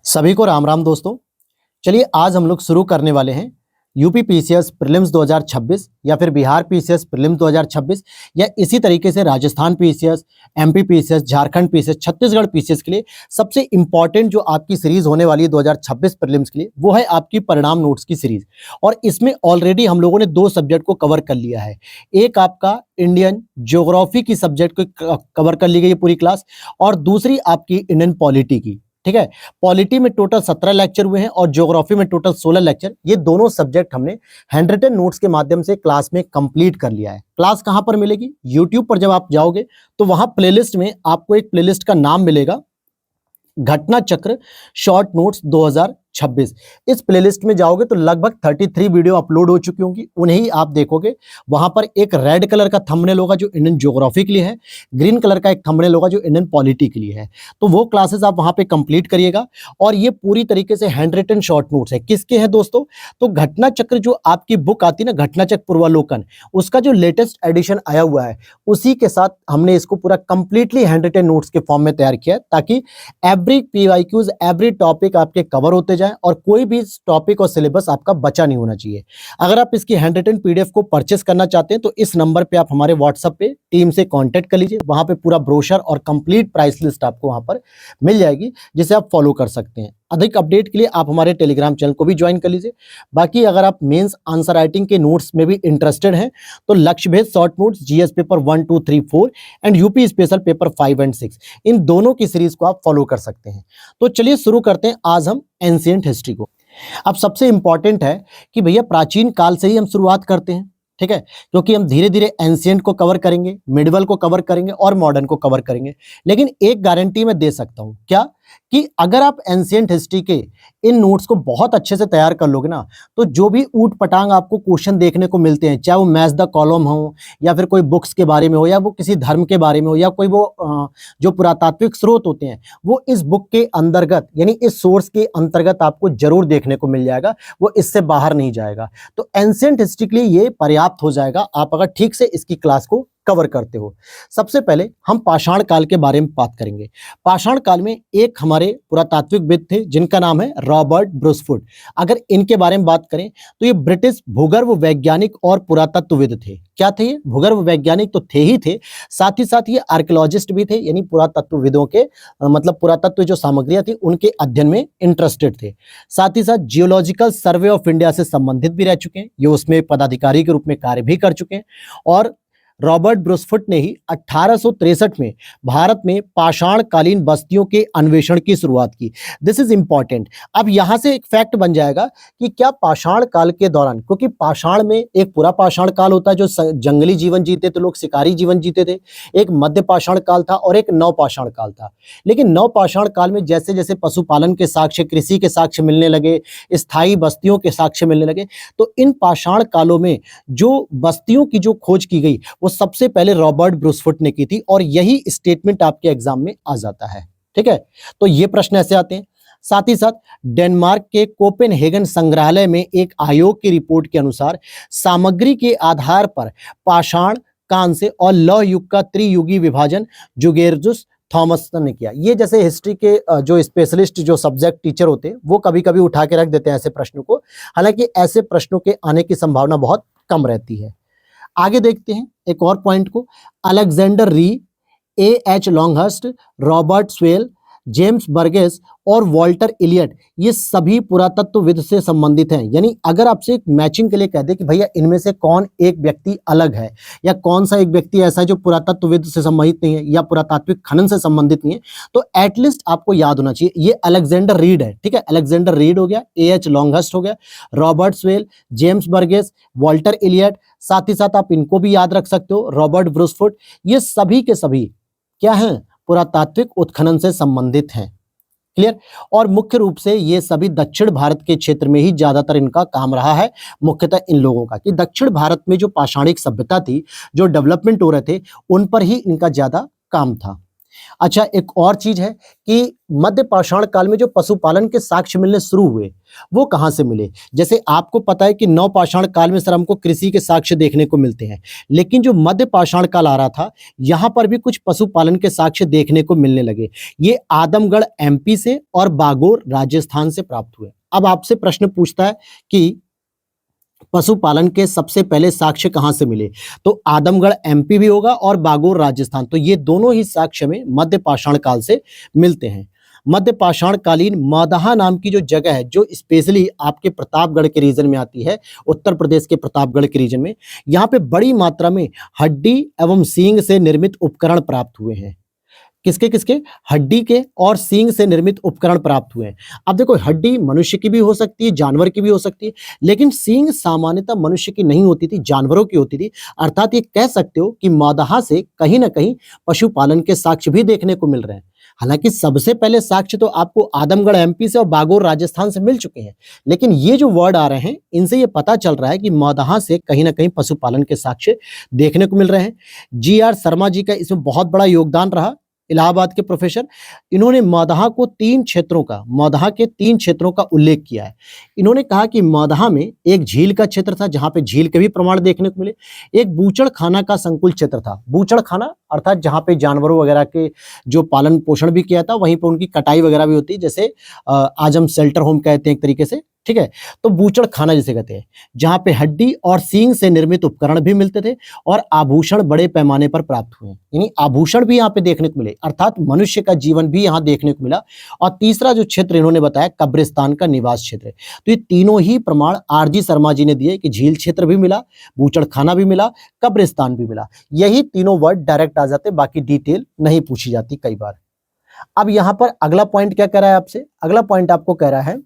सभी को राम राम दोस्तों। चलिए आज हम लोग शुरू करने वाले हैं यूपी पीसीएस प्रीलिम्स 2026 या फिर बिहार पीसीएस प्रीलिम्स 2026 या इसी तरीके से Rajasthan PCS, MP PCS, Jharkhand PCS, Chhattisgarh PCS के लिए सबसे इंपॉर्टेंट जो आपकी सीरीज होने वाली है 2026 प्रीलिम्स के लिए वो है आपकी परिणाम नोट्स की सीरीज। और इसमें ऑलरेडी हम लोगों ने दो सब्जेक्ट को कवर कर लिया है। एक आपका इंडियन ज्योग्राफी की सब्जेक्ट को कवर कर ली गई है पूरी क्लास, और दूसरी आपकी इंडियन पॉलिटी की। ठीक है, पॉलिटी में टोटल 17 लेक्चर हुए हैं और ज्योग्राफी में टोटल 16 लेक्चर। ये दोनों सब्जेक्ट हमने हैंड रिटन नोट्स के माध्यम से क्लास में कंप्लीट कर लिया है। क्लास कहां पर मिलेगी? यूट्यूब पर जब आप जाओगे तो वहां प्लेलिस्ट में आपको एक प्लेलिस्ट का नाम मिलेगा, घटना चक्र शॉर्ट नोट्स 2026। इस प्लेलिस्ट में जाओगे तो लगभग 33 वीडियो अपलोड हो चुकी होंगी, उन्हें आप देखोगे। वहां पर एक रेड कलर का थंबनेल होगा जो इंडियन ज्योग्राफी के लिए है, ग्रीन कलर का एक थंबनेल होगा जो इंडियन पॉलिटी के लिए है। तो वो क्लासेस आप वहां पे कंप्लीट करिएगा। और ये पूरी तरीके से हैंड रिटन शॉर्ट नोट्स है। किसके हैं दोस्तों? तो घटना चक्र जो आपकी बुक आती है ना, घटना चक्र पूर्वालोकन, उसका जो लेटेस्ट एडिशन आया हुआ है उसी के साथ हमने इसको पूरा कंप्लीटली हैंड रिटन नोट्स के फॉर्म में तैयार किया है, ताकि एवरी पीवाईक्यूज, एवरी टॉपिक आपके कवर होते जाएं और कोई भी टॉपिक और सिलेबस आपका बचा नहीं होना चाहिए। अगर आप इसकी हैंड रिटन पीडीएफ को परचेस करना चाहते हैं तो इस नंबर पे आप हमारे व्हाट्सएप पे टीम से कांटेक्ट कर लीजिए। वहां पे पूरा ब्रोशर और कंप्लीट प्राइस लिस्ट आपको वहां पर मिल जाएगी, जिसे आप फॉलो कर सकते हैं। अधिक अपडेट के लिए आप हमारे टेलीग्राम चैनल को भी ज्वाइन कर लीजिए। बाकी अगर आप मेंस आंसर राइटिंग के नोट्स में भी इंटरेस्टेड हैं तो लक्ष्य भेद short notes, GS paper 1, 2, 3, 4 and UP special paper 5 and 6, इन दोनों की सीरीज को आप फॉलो कर सकते हैं। तो चलिए शुरू करते हैं आज हम एंशिएंट हिस्ट्री को। अब सबसे इंपॉर्टेंट है कि भैया प्राचीन काल से ही हम शुरुआत करते हैं, ठीक है, क्योंकि हम धीरे धीरे एंशिएंट को कवर करेंगे, मिडिवल को कवर करेंगे और मॉडर्न को कवर करेंगे। लेकिन एक गारंटी मैं दे सकता हूं, क्या? कि अगर आप एंशिएंट हिस्ट्री के इन नोट्स को बहुत अच्छे से तैयार कर लोगे ना, तो जो भी ऊट पटांग आपको क्वेश्चन देखने को मिलते हैं, चाहे वो मैच द कॉलम हो या फिर कोई बुक्स के बारे में हो या वो किसी धर्म के बारे में हो या कोई वो जो पुरातात्विक स्रोत होते हैं, वो इस बुक के अंतर्गत यानी इस सोर्स के अंतर्गत आपको जरूर देखने को मिल जाएगा, वो इससे बाहर नहीं जाएगा। तो एंशिएंट हिस्ट्री के लिए ये पर्याप्त हो जाएगा आप अगर ठीक से इसकी क्लास को कवर करते हो। सबसे पहले हम पाषाण काल के बारे में बात करेंगे। पाषाण काल में एक हमारे पुरातात्विकविद थे जिनका नाम है रॉबर्ट ब्रूसफुट। अगर इनके बारे में बात करें तो ये ब्रिटिश भूगर्भ वैज्ञानिक और पुरातत्वविद थे। क्या थे ये? भूगर्भ वैज्ञानिक तो थे ही थे, साथ ही साथ ये आर्कियोलॉजिस्ट भी थे, यानी पुरातत्वविदों के मतलब पुरातत्व जो सामग्रियां थी उनके अध्ययन में इंटरेस्टेड थे। साथ ही साथ जियोलॉजिकल सर्वे ऑफ इंडिया से संबंधित भी रह चुके हैं, ये उसमें पदाधिकारी के रूप में कार्य भी कर चुके हैं। और रॉबर्ट ब्रूसफुट ने ही 1863 में भारत में पाषाण कालीन बस्तियों के अन्वेषण की शुरुआत की। This is important. अब यहां से एक फैक्ट बन जाएगा कि क्या पाषाण काल के दौरान, क्योंकि पाषाण में एक पूरा पाषाण काल होता है जो जंगली जीवन जीते थे लोग, शिकारी जीवन जीते थे, एक मध्य पाषाण काल था और एक नव पाषाण काल था। लेकिन नव पाषाण काल में जैसे जैसे पशुपालन के साक्ष्य, कृषि के साक्ष्य मिलने लगे, स्थायी बस्तियों के साक्ष्य मिलने लगे, तो इन पाषाण कालों में जो बस्तियों की जो खोज की गई वो सबसे पहले रॉबर्ट ब्रूसफुट ने की थी, और यही स्टेटमेंट आपके एग्जाम में आ जाता है। ठीक है, तो ये प्रश्न ऐसे आते हैं। साथ ही साथ डेनमार्क के कोपेनहेगन संग्रहालय में एक आयोग की रिपोर्ट के अनुसार सामग्री के आधार पर पाषाण, कांस्य और लौह युग का त्रियुगी विभाजन जुगेर्जुस थॉमसन ने किया। ये जैसे हिस्ट्री के जो स्पेशलिस्ट जो सब्जेक्ट टीचर होते हैं वो कभी कभी उठा के रख देते हैं ऐसे प्रश्नों को, हालांकि ऐसे प्रश्नों के आने की संभावना बहुत कम रहती है। आगे देखते हैं एक और पॉइंट को। अलेक्जेंडर री, AH Longhurst, Robert Sewell, James Burgess और वॉल्टर इलियट, ये सभी पुरातत्वविद से संबंधित हैं। यानी अगर आपसे एक मैचिंग के लिए कह दे कि भैया इनमें से कौन एक व्यक्ति अलग है या कौन सा एक व्यक्ति ऐसा है जो पुरातत्वविद से संबंधित नहीं है या पुरातात्विक खनन से संबंधित नहीं है, तो एटलीस्ट आपको याद होना चाहिए ये अलेक्जेंडर रीड है। ठीक है, अलेक्जेंडर रीड हो गया, एएच लॉन्गहर्स्ट हो गया, Robert Sewell, James Burgess, Walter Elliot, साथ ही साथ आप इनको भी याद रख सकते हो, रॉबर्ट ब्रूसफुट। ये सभी के सभी क्या हैं? पुरातात्विक उत्खनन से संबंधित हैं। क्लियर? और मुख्य रूप से ये सभी दक्षिण भारत के क्षेत्र में ही ज्यादातर इनका काम रहा है। मुख्यतः इन लोगों का कि दक्षिण भारत में जो पाषाणिक सभ्यता थी, जो डेवलपमेंट हो रहे थे, उन पर ही इनका ज्यादा काम था। अच्छा, एक और चीज है कि मध्य पाषाण काल में जो पशुपालन के साक्ष्य मिलने शुरू हुए, वो कहाँ से मिले? जैसे आपको पता है कि नव पाषाण काल में सर हमको कृषि के साक्ष्य देखने को मिलते हैं, लेकिन जो मध्य पाषाण काल आ रहा था, यहाँ पर भी कुछ पशुपालन के साक्ष्य देखने को मिलने लगे। ये आदमगढ़ एमपी से और बागोर राजस्थान से प्राप्त हुए। अब आपसे प्रश्न पूछता है कि पशुपालन के सबसे पहले साक्ष्य कहाँ से मिले? तो आदमगढ़ एमपी भी होगा और बागोर राजस्थान, तो ये दोनों ही साक्ष्य में मध्य पाषाण काल से मिलते हैं। मध्य पाषाण कालीन मौदहा नाम की जो जगह है, जो स्पेशली आपके प्रतापगढ़ के रीजन में आती है, उत्तर प्रदेश के प्रतापगढ़ के रीजन में, यहाँ पे बड़ी मात्रा में हड्डी एवं सींग से निर्मित उपकरण प्राप्त हुए हैं। किसके किसके? हड्डी के और सींग से निर्मित उपकरण प्राप्त हुए हैं। अब देखो, हड्डी मनुष्य की भी हो सकती है, जानवर की भी हो सकती है, लेकिन सींग सामान्यतः मनुष्य की नहीं होती थी, जानवरों की होती थी। अर्थात ये कह सकते हो कि मौदहा से कहीं ना कहीं पशुपालन के साक्ष्य भी देखने को मिल रहे हैं। हालांकि सबसे पहले साक्ष्य तो आपको आदमगढ़ एमपी से और बागोर राजस्थान से मिल चुके हैं, लेकिन ये जो वर्ड आ रहे हैं, इनसे ये पता चल रहा है कि मौदहा से कहीं ना कहीं पशुपालन के साक्ष्य देखने को मिल रहे हैं। GR शर्मा जी का इसमें बहुत बड़ा योगदान रहा, इलाहाबाद के प्रोफेसर। इन्होंने मौदहा के 3 क्षेत्रों का उल्लेख किया है। इन्होंने कहा कि मौदहा में एक झील का क्षेत्र था, जहां पे झील के भी प्रमाण देखने को मिले। एक बूचड़ खाना का संकुल क्षेत्र था। बूचड़ खाना अर्थात जहां पे जानवरों वगैरह के जो पालन पोषण भी किया था, वहीं पर उनकी कटाई वगैरह भी होती है, जैसे आज हम शेल्टर होम कहते हैं एक तरीके से, ठीक है। तो बूचड़ खाना जिसे कहते हैं, जहां पे हड्डी और सींग से निर्मित उपकरण भी मिलते थे और आभूषण बड़े पैमाने पर प्राप्त हुए, यानी आभूषण भी यहाँ पे देखने को मिले, अर्थात मनुष्य का जीवन भी यहाँ देखने को मिला। और तीसरा जो क्षेत्र इन्होंने बताया, कब्रिस्तान का निवास क्षेत्र। तो ये तीनों ही प्रमाण RG शर्मा जी ने दिए कि झील क्षेत्र भी मिला, बूचड़ खाना भी मिला, कब्रिस्तान भी मिला। यही तीनों वर्ड डायरेक्ट आ जाते, बाकी डिटेल नहीं पूछी जाती कई बार। अब यहाँ पर अगला पॉइंट क्या कह रहा है आपसे? अगला पॉइंट आपको कह रहा है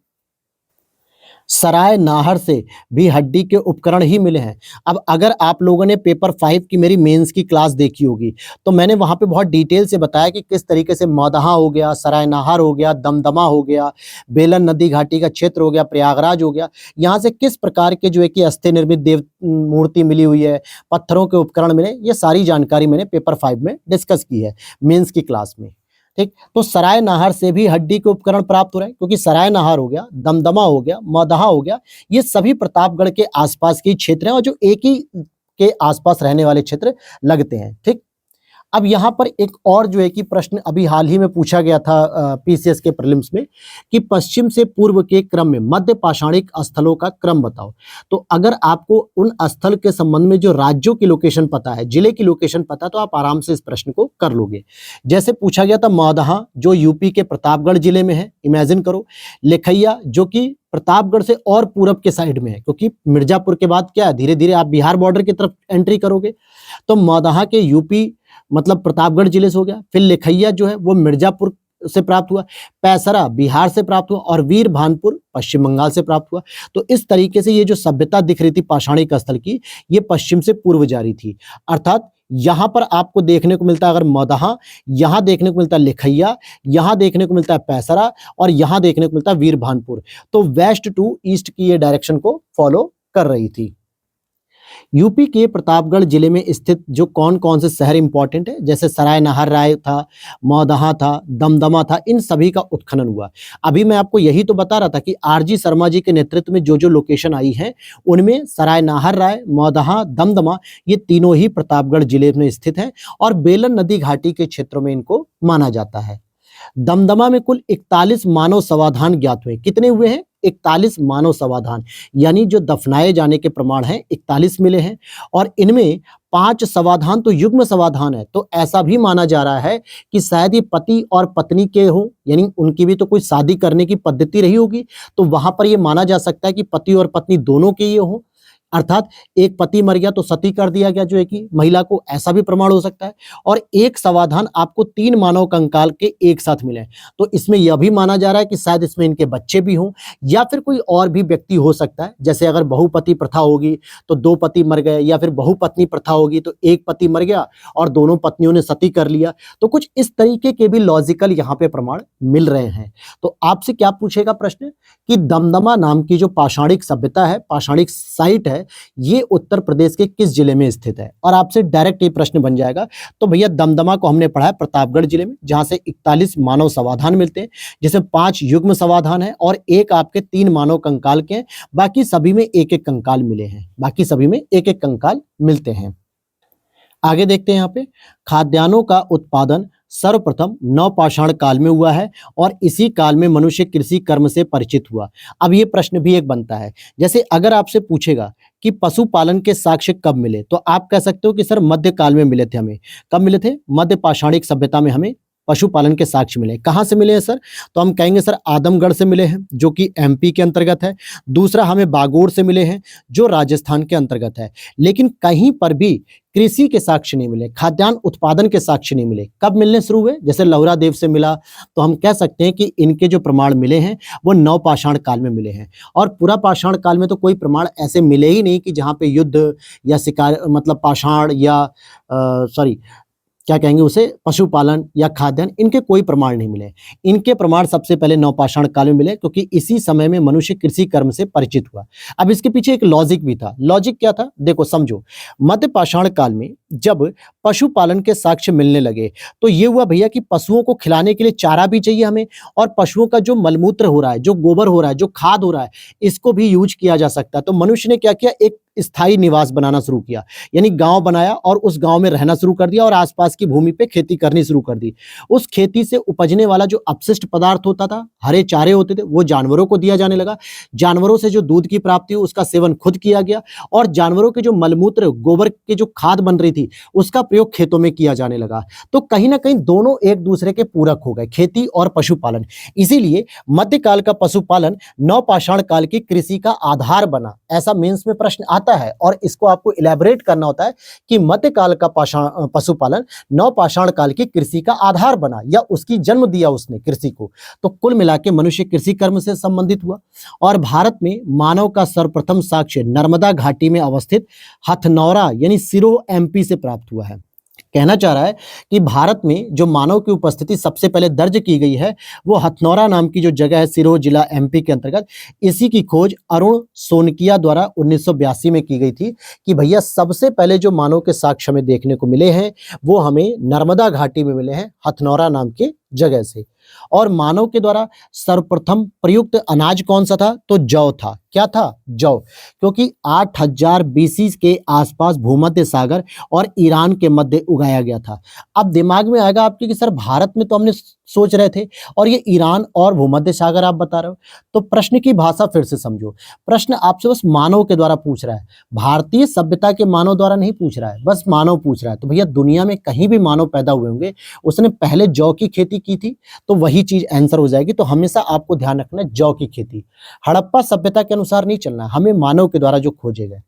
सराय नाहर से भी हड्डी के उपकरण ही मिले हैं। अब अगर आप लोगों ने पेपर 5 की मेरी मेंस की क्लास देखी होगी, तो मैंने वहां पे बहुत डिटेल से बताया कि किस तरीके से मौदहा हो गया, सराय नाहर हो गया, दमदमा हो गया, बेलन नदी घाटी का क्षेत्र हो गया, प्रयागराज हो गया, यहाँ से किस प्रकार के जो है कि अस्थि निर्मित देव मूर्ति मिली हुई है, पत्थरों के उपकरण मिले, ये सारी जानकारी मैंने पेपर 5 में डिस्कस की है मेंस की क्लास में। ठीक, तो सराय नाहर से भी हड्डी के उपकरण प्राप्त हो रहे हैं, क्योंकि सराय नाहर हो गया, दमदमा हो गया, मौदहा हो गया, ये सभी प्रतापगढ़ के आसपास के क्षेत्र हैं और जो एक ही के आसपास रहने वाले क्षेत्र लगते हैं। ठीक, अब यहाँ पर एक और जो है कि प्रश्न अभी हाल ही में पूछा गया था PCS के प्रीलिम्स में कि पश्चिम से पूर्व के क्रम में मध्य पाषाणिक स्थलों का क्रम बताओ। तो अगर आपको उन स्थल के संबंध में जो राज्यों की लोकेशन पता है, जिले की लोकेशन पता है, तो आप आराम से इस प्रश्न को कर लोगे। जैसे पूछा गया था मौदहा, जो यूपी के प्रतापगढ़ जिले में है, इमेजिन करो। लेखैया, जो कि प्रतापगढ़ से और पूरब के साइड में है, क्योंकि मिर्जापुर के बाद क्या धीरे धीरे आप बिहार बॉर्डर की तरफ एंट्री करोगे। तो मौदहा के यूपी मतलब प्रतापगढ़ जिले से हो गया। फिर लेखैया जो है वो मिर्जापुर से प्राप्त हुआ, पैसरा बिहार से प्राप्त हुआ और वीर भानपुर पश्चिम बंगाल से प्राप्त हुआ। तो इस तरीके से ये जो सभ्यता दिख रही थी पाषाणिक स्थल की, ये पश्चिम से पूर्व जा रही थी। अर्थात यहां पर आपको देखने को मिलता है अगर मौदहा, यहां देखने को मिलता है लेखैया, यहां देखने को मिलता है पैसरा और यहां देखने को मिलता है वीर भानपुर। तो वेस्ट टू ईस्ट की ये डायरेक्शन को फॉलो कर रही थी। यूपी के प्रतापगढ़ जिले में स्थित जो कौन कौन से शहर इंपॉर्टेंट है, जैसे सराय नाहर राय था, मौदहा था, दमदमा था, इन सभी का उत्खनन हुआ। अभी मैं आपको यही तो बता रहा था कि RG शर्मा जी के नेतृत्व में जो जो लोकेशन आई है, उनमें सराय नाहर राय, मौदहा, दमदमा, ये तीनों ही प्रतापगढ़ जिले में स्थित है और बेलन नदी घाटी के क्षेत्रों में इनको माना जाता है। दमदमा में कुल 41 मानव समाधान ज्ञात हुए। कितने हुए हैं? 41 मानव समाधान, यानी जो दफनाए जाने के प्रमाण हैं 41 मिले हैं और इनमें 5 समाधान तो युग्म समाधान है। तो ऐसा भी माना जा रहा है कि शायद ये पति और पत्नी के हों, यानी उनकी भी तो कोई शादी करने की पद्धति रही होगी, तो वहां पर ये माना जा सकता है कि पति और पत्नी दोनों के ये हों। अर्थात एक पति मर गया तो सती कर दिया गया जो है कि महिला को, ऐसा भी प्रमाण हो सकता है। और एक समाधान आपको 3 मानव कंकाल के एक साथ मिले, तो इसमें यह भी माना जा रहा है कि शायद इसमें इनके बच्चे भी हों या फिर कोई और भी व्यक्ति हो सकता है। जैसे अगर बहुपति प्रथा होगी तो 2 पति मर गए, या फिर बहुपत्नी प्रथा होगी तो एक पति मर गया और दोनों पत्नियों ने सती कर लिया। तो कुछ इस तरीके के भी लॉजिकल यहाँ पे प्रमाण मिल रहे हैं। तो आपसे क्या पूछेगा प्रश्न कि दमदमा नाम की जो पाषाणिक सभ्यता है, पाषाणिक साइट है, है ये उत्तर प्रदेश के किस जिले में स्थित है? और आपसे डायरेक्ट ये प्रश्न बन जाएगा। तो भैया दमदमा को हमने पढ़ा है प्रतापगढ़ जिले में, जहां से 41 मानव समाधान मिलते हैं, जिसमें 5 युग्म समाधान है और एक आपके 3 मानव कंकाल के हैं। बाकी सभी में एक एक कंकाल मिले हैं, बाकी सभी में एक एक कंकाल मिलते हैं। आगे देखते हैं यहाँ पे, खाद्यान्नों का उत्पादन सर्वप्रथम नवपाषाण काल में हुआ है और इसी काल में मनुष्य कृषि कर्म से परिचित हुआ। अब ये प्रश्न भी एक बनता है, जैसे अगर आपसे पूछेगा कि पशुपालन के साक्ष्य कब मिले, तो आप कह सकते हो कि सर मध्य काल में मिले थे हमें। कब मिले थे? मध्य पाषाणिक सभ्यता में हमें पशुपालन के साक्ष्य मिले। कहाँ से मिले हैं सर? तो हम कहेंगे सर आदमगढ़ से मिले हैं, जो कि एमपी के अंतर्गत है। दूसरा हमें बागोर से मिले हैं, जो राजस्थान के अंतर्गत है। लेकिन कहीं पर भी कृषि के साक्ष्य नहीं मिले, खाद्यान्न उत्पादन के साक्ष्य नहीं मिले। कब मिलने शुरू हुए? जैसे लहुरा देव से मिला, तो हम कह सकते हैं कि इनके जो प्रमाण मिले हैं वो नवपाषाण काल में मिले हैं। और पूरा पाषाण काल में तो कोई प्रमाण ऐसे मिले ही नहीं कि जहाँ पे युद्ध या शिकार, मतलब पाषाण या क्या कहेंगे उसे, पशुपालन या खाद्यान्न, इनके कोई प्रमाण नहीं मिले। इनके प्रमाण सबसे पहले नवपाषाण काल में मिले, क्योंकि इसी समय में मनुष्य कृषि कर्म से परिचित हुआ। अब इसके पीछे एक लॉजिक भी था। लॉजिक क्या था? देखो समझो, मध्य पाषाण काल में जब पशुपालन के साक्ष्य मिलने लगे, तो ये हुआ भैया कि पशुओं को खिलाने के लिए चारा भी चाहिए हमें, और पशुओं का जो मलमूत्र हो रहा है, जो गोबर हो रहा है, जो खाद हो रहा है, इसको भी यूज किया जा सकता है। तो मनुष्य ने क्या किया? एक स्थायी निवास बनाना शुरू किया, यानी गांव बनाया और उस गांव में रहना शुरू कर दिया और आसपास की भूमि पे खेती करनी शुरू कर दी। उस खेती से उपजने वाला जो अपशिष्ट पदार्थ होता था, हरे चारे होते थे, वो जानवरों को दिया जाने लगा। जानवरों से जो दूध की प्राप्ति हो उसका सेवन खुद किया गया, और जानवरों के जो मलमूत्र, गोबर के जो खाद बन रही थी, उसका प्रयोग खेतों में किया जाने लगा। तो कहीं ना कहीं दोनों एक दूसरे के पूरक हो गए, खेती और पशुपालन। इसीलिए मध्यकाल का पशुपालन नवपाषाण काल की कृषि का आधार बना, ऐसा मेंस में प्रश्न आता है। और इसको आपको इलैबोरेट करना होता है कि मध्यकाल का पशुपालन नवपाषाण काल की कृषि का आधार बना, या उसकी जन्म दिया उसने कृषि को। तो कुल मिला के मनुष्य कृषि कर्म से संबंधित हुआ। और भारत में मानव का सर्वप्रथम साक्ष्य नर्मदा घाटी में अवस्थित हथनौरा यानी सिरोह एमपी से प्राप्त हुआ है। कहना चाह रहा है कि भारत में जो मानव की उपस्थिति सबसे पहले दर्ज की गई है, वो हथनौरा नाम की जो जगह है, सिरोह जिला एमपी के अंतर्गत। इसी की खोज अरुण सोनकिया द्वारा 1982 में की गई थी कि भैया सबसे पहले जो मानव के साक्ष्य हमें देखने को मिले हैं वो हमें नर्मदा घाटी में मिले हैं, हथनौरा नाम के जगह से। और मानव के द्वारा सर्वप्रथम प्रयुक्त अनाज कौन सा था? तो जौ था। क्या था? जौ। क्योंकि 8000 बीसी के आसपास भूमध्य सागर और ईरान के मध्य उगाया गया था। अब दिमाग में आएगा आपके कि सर भारत में तो हमने सोच रहे थे, और ये ईरान और भूमध्य सागर आप बता रहे हो। तो प्रश्न की भाषा फिर से समझो। प्रश्न आपसे बस मानव के द्वारा पूछ रहा है, भारतीय सभ्यता के मानव द्वारा नहीं पूछ रहा है, बस मानव पूछ रहा है। तो भैया दुनिया में कहीं भी मानव पैदा हुए होंगे, उसने पहले जौ की खेती की थी, तो वही चीज आंसर हो जाएगी। तो हमेशा आपको ध्यान रखना है जौ की खेती। हड़प्पा सभ्यता के अनुसार नहीं चलना, हमें मानव के द्वारा जो खोजे गए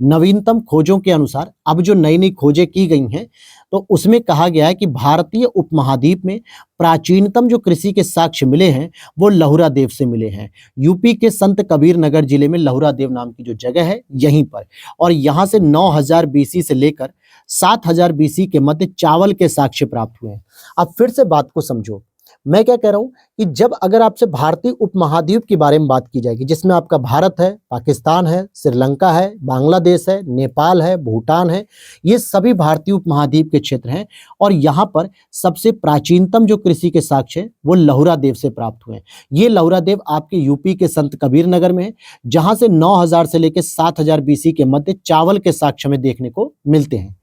नवीनतम खोजों के अनुसार अब जो नई नई खोजें की गई हैं, तो उसमें कहा गया है कि भारतीय उपमहाद्वीप में प्राचीनतम जो कृषि के साक्ष्य मिले हैं वो लहुरा देव से मिले हैं। यूपी के संत कबीर नगर जिले में लहुरा देव नाम की जो जगह है यहीं पर, और यहाँ से 9000 बीसी से लेकर 7000 बीसी के मध्य चावल के साक्ष्य प्राप्त हुए हैं। अब फिर से बात को समझो, मैं क्या कह रहा हूं कि जब अगर आपसे भारतीय उपमहाद्वीप के बारे में बात की जाएगी, जिसमें आपका भारत है, पाकिस्तान है, श्रीलंका है, बांग्लादेश है, नेपाल है, भूटान है, ये सभी भारतीय उपमहाद्वीप के क्षेत्र हैं। और यहाँ पर सबसे प्राचीनतम जो कृषि के साक्ष्य है वो लहुरा देव से प्राप्त हुए हैं। ये लहुरा देव आपके यूपी के संत कबीर नगर में है, जहां से 9000 से लेकर 7000 बीसी के मध्य चावल के साक्ष्य में देखने को मिलते हैं।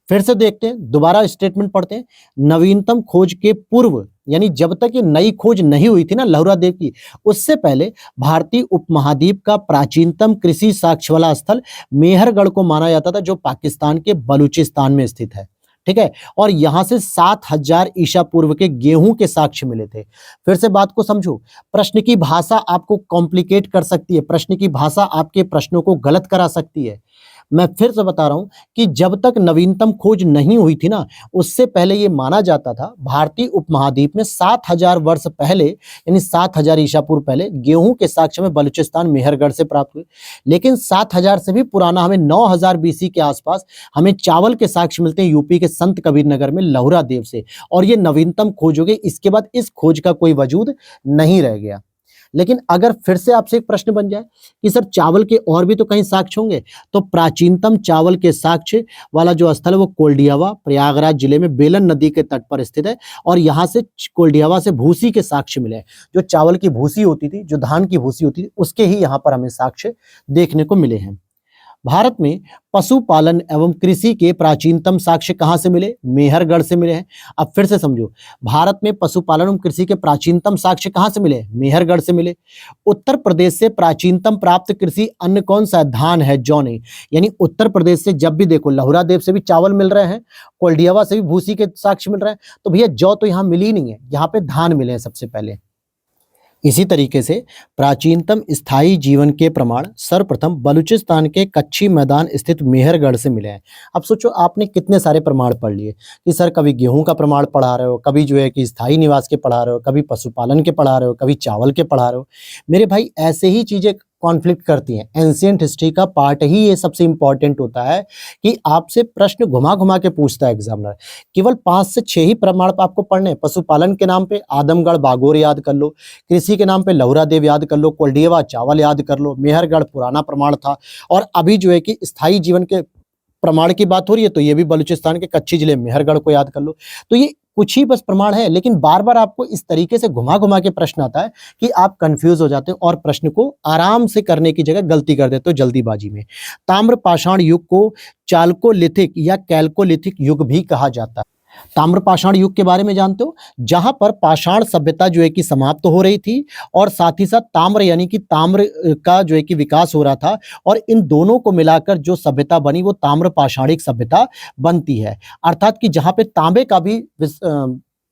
फिर से देखते हैं, दोबारा स्टेटमेंट पढ़ते हैं। नवीनतम खोज के पूर्व, यानी जब तक ये नई खोज नहीं हुई थी ना लहुरा देव की, उससे पहले भारतीय उपमहाद्वीप का प्राचीनतम कृषि साक्ष्य वाला स्थल मेहरगढ़ को माना जाता था, जो पाकिस्तान के बलूचिस्तान में स्थित है। ठीक है, और यहां से 7000 ईसा पूर्व के गेहूं के साक्ष्य मिले थे। फिर से बात को समझो, प्रश्न की भाषा आपको कॉम्प्लिकेट कर सकती है, प्रश्न की भाषा आपके प्रश्नों को गलत करा सकती है। मैं फिर से बता रहा हूं कि जब तक नवीनतम खोज नहीं हुई थी ना, उससे पहले यह माना जाता था भारतीय उपमहाद्वीप में 7000 वर्ष पहले, यानी 7000 ईसा पूर्व पहले गेहूं के साक्ष्य में बलूचिस्तान मेहरगढ़ से प्राप्त हुए। लेकिन 7000 से भी पुराना हमें 9000 बीसी के आसपास हमें चावल के साक्ष्य मिलते हैं यूपी के संत कबीर नगर में लहुरा देव से, और ये नवीनतम खोज हो गई। इसके बाद इस खोज का कोई वजूद नहीं रह गया। लेकिन अगर फिर से आपसे एक प्रश्न बन जाए कि सर चावल के और भी तो कहीं साक्ष्य होंगे, तो प्राचीनतम चावल के साक्ष्य वाला जो स्थल है वो कोल्डियावा प्रयागराज जिले में बेलन नदी के तट पर स्थित है। और यहाँ से कोल्डियावा से भूसी के साक्ष्य मिले हैं। जो चावल की भूसी होती थी, जो धान की भूसी होती थी, उसके ही यहाँ पर हमें साक्ष्य देखने को मिले हैं। भारत में पशुपालन एवं कृषि के प्राचीनतम साक्ष्य कहाँ से मिले? मेहरगढ़ से मिले हैं। अब फिर से समझो, भारत में पशुपालन एवं कृषि के प्राचीनतम साक्ष्य कहाँ से मिले? मेहरगढ़ से मिले। उत्तर प्रदेश से प्राचीनतम प्राप्त कृषि अन्न कौन सा है? धान है, जौ नहीं। यानी उत्तर प्रदेश से जब भी देखो, लहुरा देव से भी चावल मिल रहे हैं, कोल्डियावा से भी भूसी के साक्ष्य मिल रहे हैं, तो भैया जौ तो यहाँ मिली ही नहीं है, यहाँ पे धान मिले हैं सबसे पहले। इसी तरीके से प्राचीनतम स्थायी जीवन के प्रमाण सर्वप्रथम बलूचिस्तान के कच्ची मैदान स्थित मेहरगढ़ से मिले हैं। अब सोचो, आपने कितने सारे प्रमाण पढ़ लिए कि सर कभी गेहूं का प्रमाण पढ़ा रहे हो, कभी जो है कि स्थायी निवास के पढ़ा रहे हो, कभी पशुपालन के पढ़ा रहे हो, कभी चावल के पढ़ा रहे हो। मेरे भाई ऐसे ही चीजें कॉन्फ्लिक्ट करती हैं। एंशिएंट हिस्ट्री का पार्ट ही ये सबसे इंपॉर्टेंट होता है कि आपसे प्रश्न घुमा घुमा के पूछता है एग्जामिनर। केवल 5 से 6 ही प्रमाण आपको पढ़ने हैं। पशुपालन के नाम पे आदमगढ़ बागोर याद कर लो, कृषि के नाम पे लहुरा देव याद कर लो, कोल्डियावा चावल याद कर लो, मेहरगढ़ पुराना प्रमाण था, और अभी जो है कि स्थायी जीवन के प्रमाण की बात हो रही है तो ये भी बलूचिस्तान के कच्ची जिले मेहरगढ़ को याद कर लो। तो ये कुछ ही बस प्रमाण है, लेकिन बार बार आपको इस तरीके से घुमा घुमा के प्रश्न आता है कि आप कंफ्यूज हो जाते हो और प्रश्न को आराम से करने की जगह गलती कर देते हो जल्दीबाजी में। ताम्र पाषाण युग को चाल्कोलिथिक या कैल्कोलिथिक युग भी कहा जाता है। ताम्र पाषाण युग के बारे में जानते हो? जहां पर पाषाण सभ्यता जो है कि समाप्त हो रही थी, और साथ ही साथ ताम्र यानी कि ताम्र का जो है कि विकास हो रहा था, और इन दोनों को मिलाकर जो सभ्यता बनी वो ताम्र पाषाणिक सभ्यता बनती है। अर्थात कि जहां पे तांबे का भी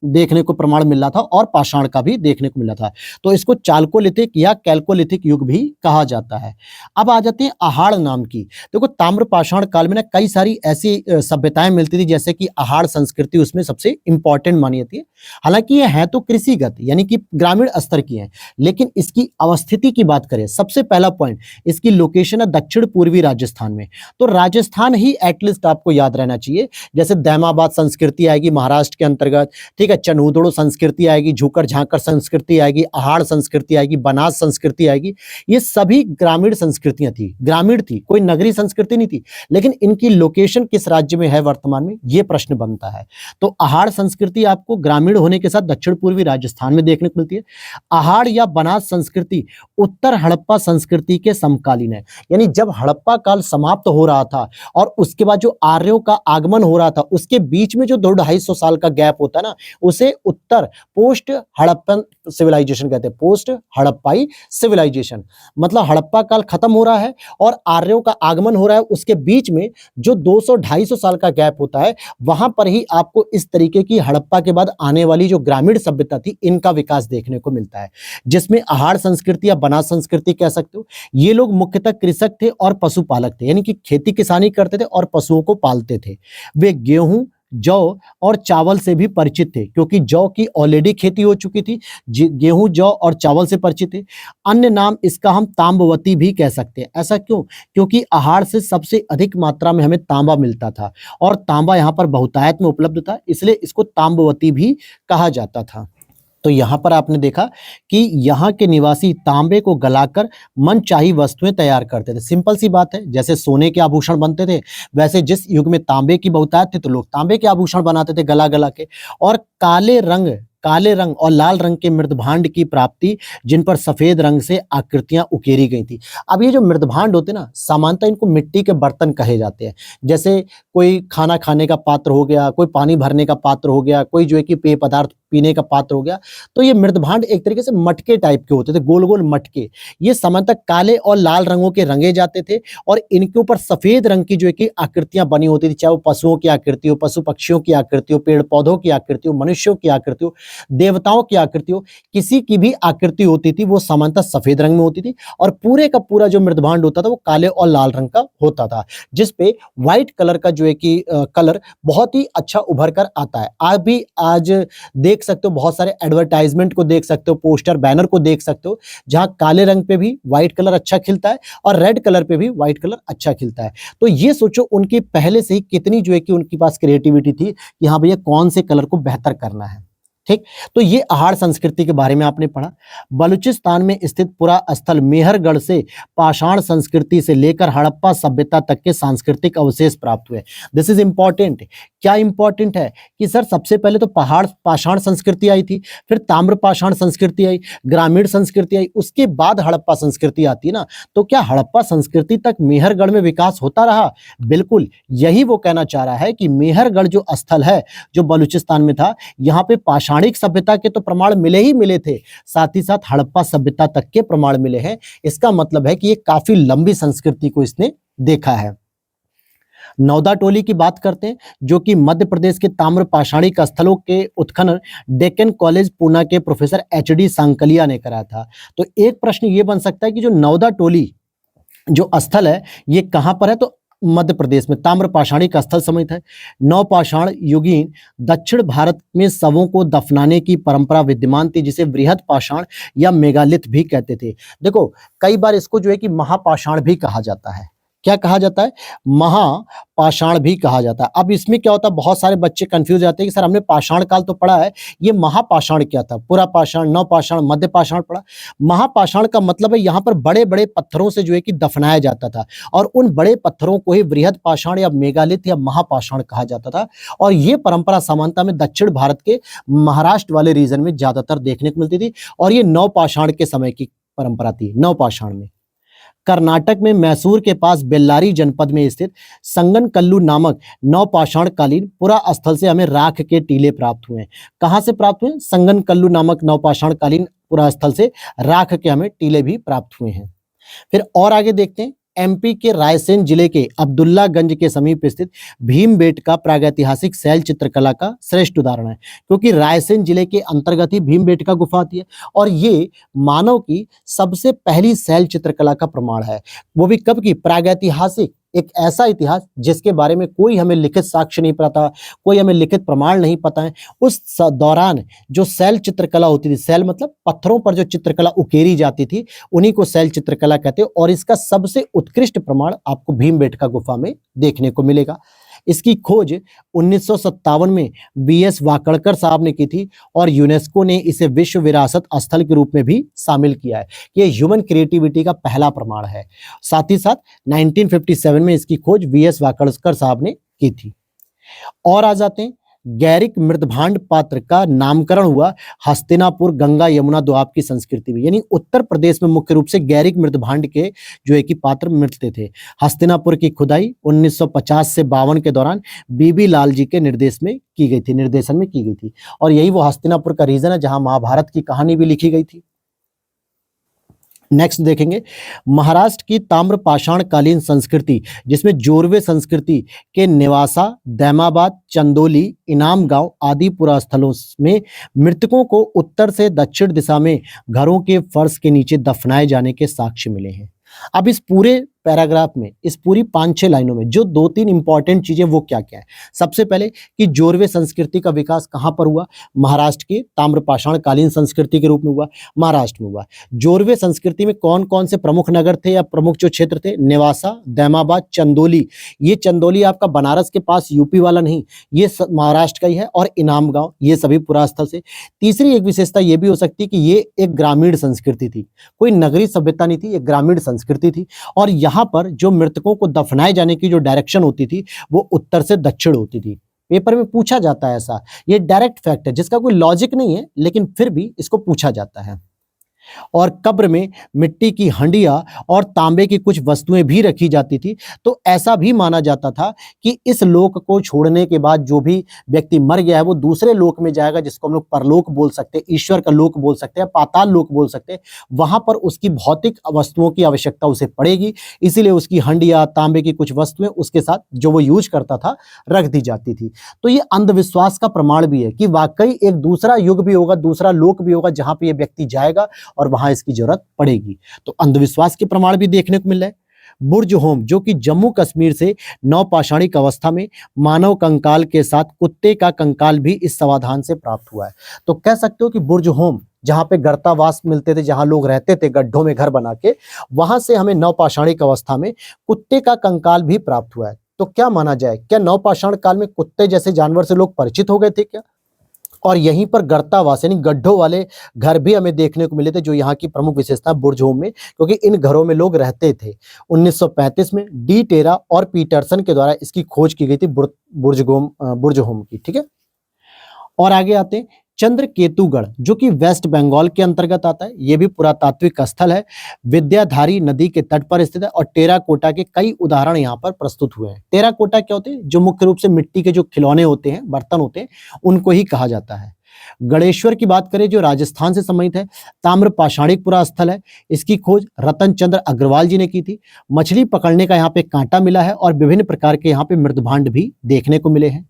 देखने को प्रमाण मिल रहा था और पाषाण का भी देखने को मिला था, तो इसको चाल्कोलिथिक या कैल्कोलिथिक युग भी कहा जाता है। अब आ जाते हैं आहाड़ नाम की। देखो, ताम्र पाषाण काल में ना कई सारी ऐसी सभ्यताएं मिलती थी, जैसे कि आहाड़ संस्कृति उसमें सबसे इंपॉर्टेंट मानी जाती है। हालांकि ये है तो कृषिगत यानी कि ग्रामीण स्तर की है, लेकिन इसकी अवस्थिति की बात करें, सबसे पहला पॉइंट इसकी लोकेशन है दक्षिण पूर्वी राजस्थान में। तो राजस्थान ही एटलीस्ट आपको याद रहना चाहिए। जैसे दैमाबाद संस्कृति आएगी महाराष्ट्र के अंतर्गत, ठीक है, चनूदड़ो संस्कृति आएगी, झूकर झांकर संस्कृति आएगी, आहाड़ संस्कृति आएगी, बनास संस्कृति आएगी। ये सभी ग्रामीण संस्कृतियां थी, ग्रामीण थी, कोई नगरी संस्कृति नहीं थी। लेकिन इनकी लोकेशन किस राज्य में है वर्तमान में, ये प्रश्न बनता है। तो आहाड़ संस्कृति आपको ग्रामीण होने के साथ दक्षिण पूर्वी राजस्थान में देखने को मिलती है। आहाड़ या बनास संस्कृति उत्तर हड़प्पा संस्कृति के समकालीन है। यानी जब हड़प्पा काल समाप्त हो रहा था और उसके बाद जो आर्यों का आगमन हो रहा था, उसके बीच में जो 200-250 साल का गैप होता है ना, उसे उत्तर पोस्ट हड़प्पन सिविलाइजेशन कहते हैं। पोस्ट हड़प्पाई सिविलाइजेशन मतलब हड़प्पा काल खत्म हो रहा है और आर्यों का आगमन हो रहा है, उसके बीच में जो 200-250 साल का गैप होता है, वहां पर ही आपको इस तरीके की हड़प्पा के बाद आने वाली जो ग्रामीण सभ्यता थी, इनका विकास देखने को मिलता है, जिसमें आहाड़ संस्कृति या बनास संस्कृति कह सकते हो। ये लोग मुख्यतः कृषक थे और पशुपालक थे, यानी कि खेती किसानी करते थे और पशुओं को पालते थे। वे गेहूं, जौ और चावल से भी परिचित थे, क्योंकि जौ की ऑलरेडी खेती हो चुकी थी, गेहूं, जौ और चावल से परिचित थे। अन्य नाम इसका हम तांबवती भी कह सकते हैं। ऐसा क्यों? क्योंकि आहार से सबसे अधिक मात्रा में हमें तांबा मिलता था और तांबा यहाँ पर बहुतायत में उपलब्ध था, इसलिए इसको तांबवती भी कहा जाता था। तो यहाँ पर आपने देखा कि यहाँ के निवासी तांबे को गलाकर मनचाही वस्तुएं तैयार करते थे। सिंपल सी बात है, जैसे सोने के आभूषण बनते थे, वैसे जिस युग में तांबे की बहुतायत थी तो लोग तांबे के आभूषण बनाते थे गला गला के। और काले रंग और लाल रंग के मृदभांड की प्राप्ति, जिन पर सफेद रंग से आकृतियां उकेरी गई थी। अब ये जो मृदभांड होते ना, सामान्यतः इनको मिट्टी के बर्तन कहे जाते हैं। जैसे कोई खाना खाने का पात्र हो गया, कोई पानी भरने का पात्र हो गया, कोई जो है कि पेय पदार्थ पीने का पात्र हो गया, तो ये मृदभांड एक तरीके से मटके टाइप के होते थे, गोल गोल मटके। ये सामान्यतः काले और लाल रंगों के रंगे जाते थे और इनके ऊपर सफेद रंग की जो है कि आकृतियां बनी होती थी, चाहे वो पशुओं की आकृति हो, पशु पक्षियों की आकृति हो, पेड़ पौधों की आकृति हो, मनुष्यों की आकृति हो, देवताओं की आकृति हो, किसी की भी आकृति होती थी, वो सामान्यतः सफेद रंग में होती थी और पूरे का पूरा जो मृदभांड होता था वो काले और लाल रंग का होता था, जिसपे व्हाइट कलर का जो है कि कलर बहुत ही अच्छा उभर कर आता है। आज देख सकते हो, बहुत सारे एडवर्टाइजमेंट को देख सकते हो, पोस्टर बैनर को देख सकते हो, जहां काले रंग पे भी व्हाइट कलर अच्छा खिलता है और रेड कलर पे भी व्हाइट कलर अच्छा खिलता है। तो ये सोचो उनकी पहले से ही कितनी जो है कि उनके पास क्रिएटिविटी थी कि हाँ भैया कौन से कलर को बेहतर करना है। ठीक। तो ये आहार संस्कृति के बारे में आपने पढ़ा। बलूचिस्तान में स्थित पुरा स्थल मेहरगढ़ से पाषाण संस्कृति से लेकर हड़प्पा सभ्यता तक के सांस्कृतिक अवशेष प्राप्त हुए। This is important. क्या इंपॉर्टेंट है कि सर सबसे पहले तो पहाड़ पाषाण संस्कृति आई थी, फिर ताम्र पाषाण संस्कृति आई, ग्रामीण संस्कृति आई, उसके बाद हड़प्पा संस्कृति आती है ना। तो क्या हड़प्पा संस्कृति तक मेहरगढ़ में विकास होता रहा? बिल्कुल, यही वो कहना चाह रहा है कि मेहरगढ़ जो स्थल है, जो बलूचिस्तान में था, यहाँ पे पाषाणिक सभ्यता के तो प्रमाण मिले ही मिले थे, साथ ही साथ हड़प्पा सभ्यता तक के प्रमाण मिले हैं। इसका मतलब है कि ये काफी लंबी संस्कृति को इसने देखा है। नौदा टोली की बात करते हैं, जो कि मध्य प्रदेश के ताम्र पाषाणिक स्थलों के उत्खनन डेक्कन कॉलेज पूना के प्रोफेसर एच.डी. सांकलिया ने कराया था। तो एक प्रश्न ये बन सकता है कि जो नौदा टोली जो स्थल है, ये कहां पर है? तो मध्य प्रदेश में ताम्र पाषाणिक स्थल समित है। नवपाषाण युगीन दक्षिण भारत में शवों को दफनाने की परंपरा विद्यमान थी, जिसे बृहद पाषाण या मेगालिथ भी कहते थे। देखो, कई बार इसको जो है कि महापाषाण भी कहा जाता है। क्या कहा जाता है? महापाषाण भी कहा जाता है। अब इसमें क्या होता है, बहुत सारे बच्चे कंफ्यूज जाते हैं कि सर हमने पाषाण काल तो पढ़ा है, ये महापाषाण क्या था? पुरा पाषाण, नवपाषाण, मध्य पाषाण पढ़ा। महापाषाण का मतलब है यहाँ पर बड़े बड़े पत्थरों से जो है कि दफनाया जाता था, और उन बड़े पत्थरों को ही बृहद पाषाण या मेगालिथ या महापाषाण कहा जाता था। और ये परंपरा सामान्यतः में दक्षिण भारत के महाराष्ट्र वाले रीजन में ज्यादातर देखने को मिलती थी, और ये नवपाषाण के समय की परंपरा थी। नवपाषाण में कर्नाटक में मैसूर के पास बेल्लारी जनपद में स्थित संगनकल्लू नामक नवपाषाण कालीन पुरा स्थल से हमें राख के टीले प्राप्त हुए हैं। कहां से प्राप्त हुए? संगनकल्लू नामक नवपाषाण कालीन पुरा स्थल से राख के हमें टीले भी प्राप्त हुए हैं। फिर और आगे देखते हैं, एमपी के रायसेन जिले के अब्दुल्लागंज के समीप स्थित भीमबेटका प्रागैतिहासिक शैल चित्रकला का श्रेष्ठ उदाहरण है, क्योंकि रायसेन जिले के अंतर्गत ही भीमबेटका गुफा आती है, और ये मानव की सबसे पहली शैल चित्रकला का प्रमाण है। वो भी कब की? प्रागैतिहासिक, एक ऐसा इतिहास जिसके बारे में कोई हमें लिखित साक्ष्य नहीं पता, कोई हमें लिखित प्रमाण नहीं पता है। उस दौरान जो शैल चित्रकला होती थी, शैल मतलब पत्थरों पर जो चित्रकला उकेरी जाती थी, उन्हीं को शैल चित्रकला कहते हैं, और इसका सबसे उत्कृष्ट प्रमाण आपको भीमबेटका गुफा में देखने को मिलेगा। इसकी खोज 1957 में बी.एस. वाकड़कर साहब ने की थी, और यूनेस्को ने इसे विश्व विरासत स्थल के रूप में भी शामिल किया है। ये ह्यूमन क्रिएटिविटी का पहला प्रमाण है। साथ ही साथ 1957 में इसकी खोज बी.एस. वाकड़कर साहब ने की थी। और आ जाते हैं, गैरिक मृदभांड पात्र का नामकरण हुआ हस्तिनापुर गंगा यमुना दोआब की संस्कृति में, यानी उत्तर प्रदेश में मुख्य रूप से गैरिक मृदभांड के जो है कि पात्र मिलते थे। हस्तिनापुर की खुदाई 1950 से 52 के दौरान बीबी लाल जी के निर्देशन में की गई थी, और यही वो हस्तिनापुर का रीजन है जहां महाभारत की कहानी भी लिखी गई थी। नेक्स्ट देखेंगे, महाराष्ट्र की ताम्र पाषाण कालीन संस्कृति, जिसमें जोरवे संस्कृति के निवासा, दैमाबाद, चंदोली, इनाम गांव आदि पुरा स्थलों में मृतकों को उत्तर से दक्षिण दिशा में घरों के फर्श के नीचे दफनाए जाने के साक्ष्य मिले हैं। अब इस पूरे पैराग्राफ में, इस पूरी 5-6 लाइनों में जो 2-3 इंपॉर्टेंट चीजें वो क्या क्या है? सबसे पहले कि जोरवे संस्कृति का विकास कहां पर हुआ? महाराष्ट्र के ताम्रपाषाण कालीन संस्कृति के रूप में हुआ, महाराष्ट्र में हुआ। जोरवे संस्कृति में कौन कौन से प्रमुख नगर थे या प्रमुख जो क्षेत्र थे? नेवासा, दैमाबाद, चंदोली। ये चंदोली आपका बनारस के पास यूपी वाला नहीं, ये महाराष्ट्र का ही है, और इनाम गांव, ये सभी पुरास्थल से। तीसरी एक विशेषता ये भी हो सकती है कि ये एक ग्रामीण संस्कृति थी, कोई नगरीय सभ्यता नहीं थी, एक ग्रामीण संस्कृति थी। और यहाँ पर जो मृतकों को दफनाए जाने की जो डायरेक्शन होती थी वो उत्तर से दक्षिण होती थी। पेपर में पूछा जाता है ऐसा, ये डायरेक्ट फैक्ट है जिसका कोई लॉजिक नहीं है, लेकिन फिर भी इसको पूछा जाता है। और कब्र में मिट्टी की हंडिया और तांबे की कुछ वस्तुएं भी रखी जाती थी। तो ऐसा भी माना जाता था कि इस लोक को छोड़ने के बाद जो भी व्यक्ति मर गया है वो दूसरे लोक में जाएगा, जिसको हम लोग परलोक बोल सकते हैं, ईश्वर का लोक बोल सकते हैं, पाताल लोक बोल सकते हैं। वहां पर उसकी भौतिक वस्तुओं की आवश्यकता उसे पड़ेगी, इसीलिए उसकी हंडिया, तांबे की कुछ वस्तुएं उसके साथ जो वो यूज करता था रख दी जाती थी। तो ये अंधविश्वास का प्रमाण भी है कि वाकई एक दूसरा युग भी होगा, दूसरा लोक भी होगा जहां पर यह व्यक्ति जाएगा और वहां इसकी जरूरत पड़ेगी। तो अंधविश्वास के प्रमाण भी देखने को मिल रहे हैं। बुर्ज होम, जो कि जम्मू कश्मीर से नवपाषाणिक अवस्था में मानव कंकाल के साथ कुत्ते का कंकाल भी इस समाधान से प्राप्त हुआ है। तो कह सकते हो कि बुर्ज होम, जहां पे गर्तावास मिलते थे, जहां लोग रहते थे गड्ढों में घर बना के, वहां से हमें नवपाषाणिक अवस्था में कुत्ते का कंकाल भी प्राप्त हुआ है। तो क्या माना जाए, क्या नवपाषाण काल में कुत्ते जैसे जानवर से लोग परिचित हो गए थे क्या? और यहीं पर गर्तावास यानी गड्ढों वाले घर भी हमें देखने को मिले थे, जो यहाँ की प्रमुख विशेषता बुर्ज होम में, क्योंकि इन घरों में लोग रहते थे। 1935 में डी टेरा और पीटरसन के द्वारा इसकी खोज की गई थी बुर्ज होम की। ठीक है, और आगे आते हैं चंद्रकेतुगढ़, जो कि वेस्ट बंगाल के अंतर्गत आता है। यह भी पुरातात्विक स्थल है, विद्याधारी नदी के तट पर स्थित है और टेराकोटा के कई उदाहरण यहाँ पर प्रस्तुत हुए हैं। टेराकोटा क्या होते हैं? जो मुख्य रूप से मिट्टी के जो खिलौने होते हैं, बर्तन होते हैं, उनको ही कहा जाता है। गणेश्वर की बात करें, जो राजस्थान से संबंधित है, ताम्र पाषाणिक पुरा स्थल है। इसकी खोज रतन चंद्र अग्रवाल जी ने की थी। मछली पकड़ने का यहाँ पे कांटा मिला है और विभिन्न प्रकार के यहाँ पे मृदभांड भी देखने को मिले हैं।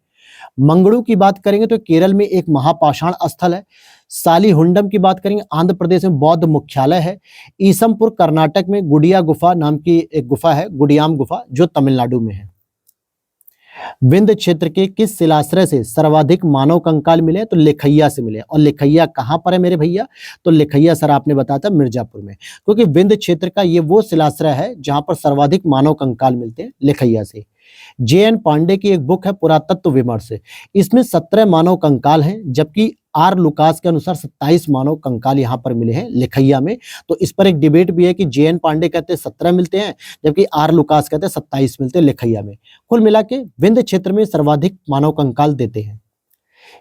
मंगड़ू की बात करेंगे तो केरल में एक महापाषाण स्थल है। सालीहुंडम की बात करेंगे, आंध्र प्रदेश में बौद्ध मुख्यालय है। ईसमपुर कर्नाटक में गुडिया गुफा नाम की एक गुफा है, गुडियाम गुफा, जो तमिलनाडु में है। विंध्य क्षेत्र के किस शिलाश्रय से सर्वाधिक मानव कंकाल मिले? तो लिखैया से मिले। और लिखैया कहां पर है मेरे भैया? तो लिखैया सर आपने बताया था मिर्जापुर में, क्योंकि विंध्य क्षेत्र का ये वो शिलाश्रय है जहां पर सर्वाधिक मानव कंकाल मिलते हैं, लिखैया से। जे.एन. पांडे की एक बुक है पुरातत्व विमर्श, इसमें 17 मानव कंकाल हैं, जबकि आर लुकास के अनुसार 27 मानव कंकाल यहाँ पर मिले हैं लिखैया में। तो इस पर एक डिबेट भी है कि जे.एन. पांडे कहते हैं 17 मिलते हैं, जबकि आर लुकास कहते हैं 27 मिलते हैं लिखैया में। कुल मिला के विंध्य क्षेत्र में सर्वाधिक मानव कंकाल देते हैं।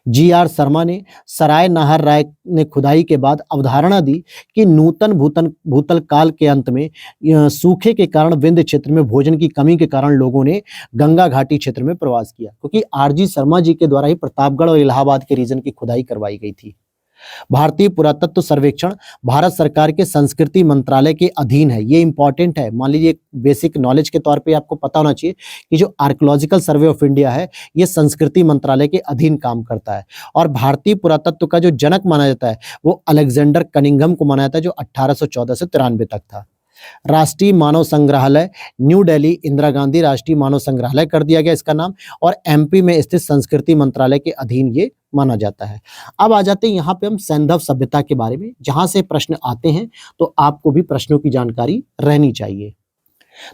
जी.आर. शर्मा ने सराय नाहर राय ने खुदाई के बाद अवधारणा दी कि नूतन भूतल काल के अंत में सूखे के कारण विंध्य क्षेत्र में भोजन की कमी के कारण लोगों ने गंगा घाटी क्षेत्र में प्रवास किया, क्योंकि आर.जी. शर्मा जी के द्वारा ही प्रतापगढ़ और इलाहाबाद के रीजन की खुदाई करवाई गई थी। भारतीय पुरातत्व सर्वेक्षण भारत सरकार के संस्कृति मंत्रालय के अधीन है। ये इंपॉर्टेंट है, मान लीजिए बेसिक नॉलेज के तौर पे आपको पता होना चाहिए कि जो आर्कियोलॉजिकल सर्वे ऑफ इंडिया है, ये संस्कृति मंत्रालय के अधीन काम करता है। और भारतीय पुरातत्व का जो जनक माना जाता है वो अलेक्जेंडर कनिंघम को माना जाता है, जो 1814 से 93 तक था। राष्ट्रीय मानव संग्रहालय न्यू दिल्ली इंदिरा गांधी राष्ट्रीय मानव संग्रहालय कर दिया गया इसका नाम, और एमपी में स्थित संस्कृति मंत्रालय के अधीन ये माना जाता है। अब आ जाते हैं यहाँ पे हम सैंधव सभ्यता के बारे में, जहां से प्रश्न आते हैं तो आपको भी प्रश्नों की जानकारी रहनी चाहिए।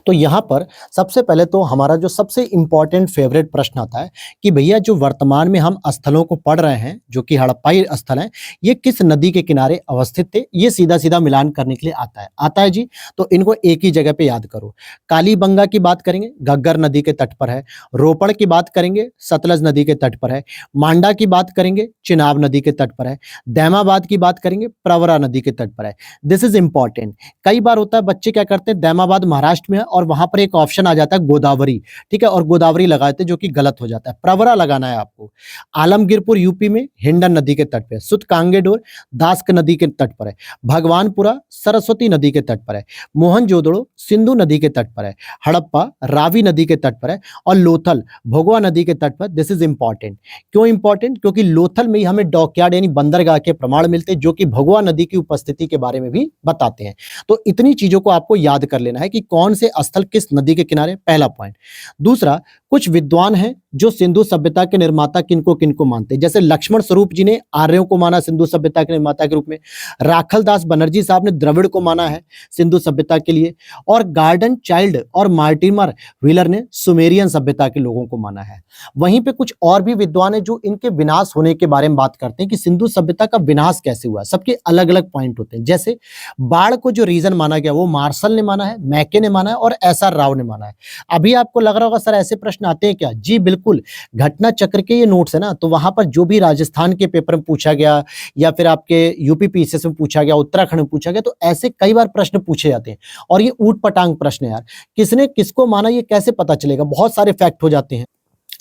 तो यहाँ पर सबसे पहले तो हमारा जो सबसे इंपॉर्टेंट फेवरेट प्रश्न आता है कि भैया जो वर्तमान में हम स्थलों को पढ़ रहे हैं, जो कि हड़प्पाई स्थल हैं, ये किस नदी के किनारे अवस्थित थे? ये सीधा सीधा मिलान करने के लिए आता है जी। तो इनको एक ही जगह पे याद करो। कालीबंगा की बात करेंगे, घग्गर नदी के तट पर है। रोपड़ की बात करेंगे, सतलज नदी के तट पर है। मांडा की बात करेंगे, चिनाब नदी के तट पर है। दैमाबाद की बात करेंगे, प्रवरा नदी के तट पर है। This is important. कई बार होता है बच्चे क्या करते हैं, दैमाबाद महाराष्ट्र में है और वहां पर एक ऑप्शन आ जाता है गोदावरी, ठीक है, और गोदावरी लगाते हैं, जो कि गलत हो जाता है, प्रवरा लगाना है आपको। आलमगीरपुर यूपी में हिंडन नदी के तट पे है। सुतकांगेडोर दास्क नदी के तट पर है। भगवानपुरा सरस्वती नदी के तट पर है। मोहनजोदड़ो सिंधु नदी के तट पर है। हड़प्पा रावी नदी के तट पर है। और लोथल भोगवा नदी के तट पर। This is important. क्यों इंपॉर्टेंट? क्योंकि लोथल में ही हमें डॉकयार्ड यानी बंदरगाह के प्रमाण मिलते हैं, जो कि भोगवा नदी की उपस्थिति के बारे में भी बताते हैं। तो इतनी चीजों को आपको याद कर लेना है कि कौन से स्थल किस नदी के किनारे, पहला पॉइंट। दूसरा, कुछ विद्वान हैं जो सिंधु सभ्यता के निर्माता किनको किनको मानते हैं। जैसे लक्ष्मण स्वरूप जी ने आर्यों को माना सिंधु सभ्यता के निर्माता के रूप में। राखल दास बनर्जी साहब ने द्रविड़ को माना है सिंधु सभ्यता के लिए। और गार्डन चाइल्ड और मार्टिमर व्हीलर ने सुमेरियन सभ्यता के लोगों को माना है। वहीं पे कुछ और भी विद्वान हैं जो इनके विनाश होने के बारे में बात करते हैं कि सिंधु सभ्यता का विनाश कैसे हुआ। सबके अलग अलग पॉइंट होते हैं। जैसे बाढ़ को जो रीजन माना गया वो मार्शल ने माना है, मैके ने माना है और एसआर राव ने माना है। अभी आपको लग रहा होगा सर ऐसे प्रश्न आते हैं क्या? जी बिल्कुल, घटना चक्र के ये नोट्स है ना, तो वहां पर जो भी राजस्थान के पेपर में पूछा गया या फिर आपके यूपी पीसीएस में पूछा गया, उत्तराखंड में पूछा गया, तो ऐसे कई बार प्रश्न पूछे जाते हैं। और ये ऊट पटांग प्रश्न है यार, किसने किसको माना ये कैसे पता चलेगा? बहुत सारे फैक्ट हो जाते हैं।